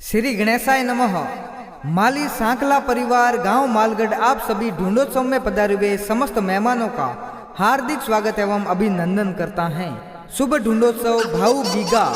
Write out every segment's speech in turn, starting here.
श्री गणेशाय नमः। माली सांकला परिवार गांव मालगढ़ आप सभी ढूंढोत्सव में पधारे हुए समस्त मेहमानों का हार्दिक स्वागत एवं अभिनंदन करता है। शुभ ढूंढोत्सव भाऊ बीगा।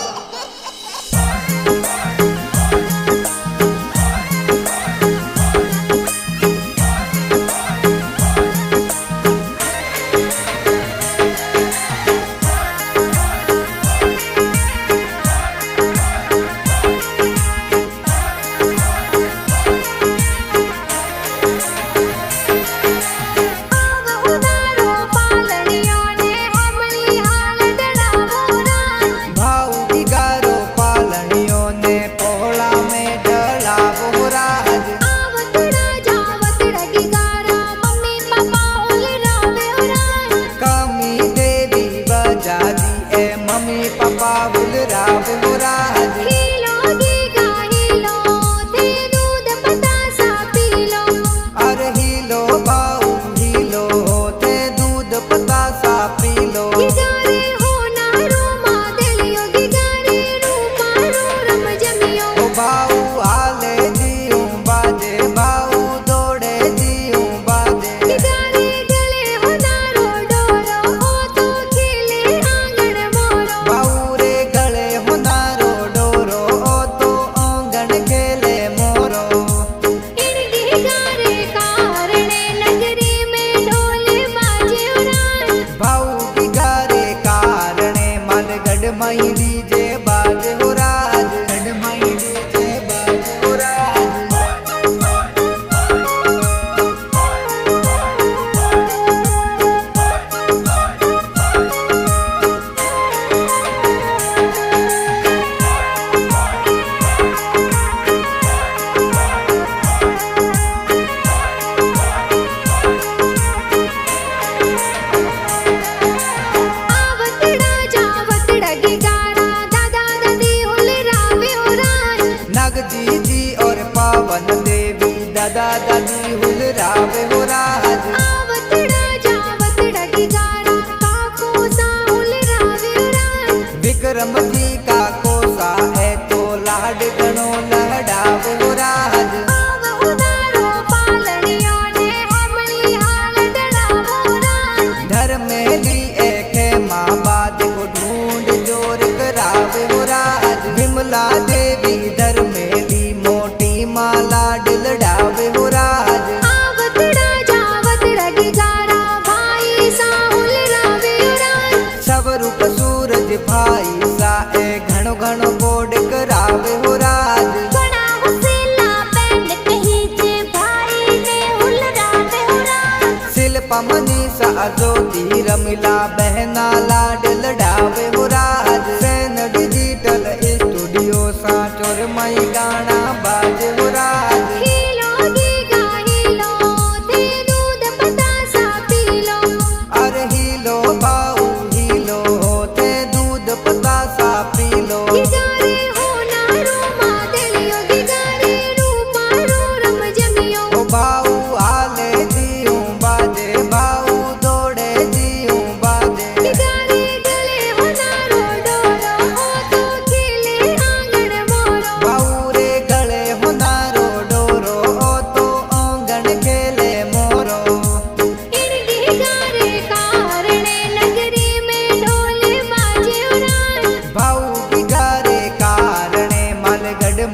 दादा दादी हुलरावे हो राज आवतड़ा जावतड़ा की गारा काको सा हुलरावे हो राज विक्रम जी का कोसा है तो लाड गणो लहड़ावे हो राज आव उदारो पालनियों ने हमली हाल दड़ावे हो राज धर्मेली एके माँ बात को ढूंढ जोर करावे हो राज विमला देवी धर्मेली मोटी माला डिलडावे हो राज आवतड़ा जावतड़ा की गारा भाई सा हुलरावे हो राज सब रूप सूरज भाई सा ए घणो घणो बोड करावे हो राज घणा हुसेला पेंड कही जे भाई ने हुलरावे हो राज शिल्पा मनीषा ज्योति रमिला बहना लाड लडावे हो राज सेन डिजिटल स्टूडियो सा चोरमई गाना बाजे हो राज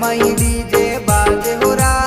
मई डीजे बाजे हो रहा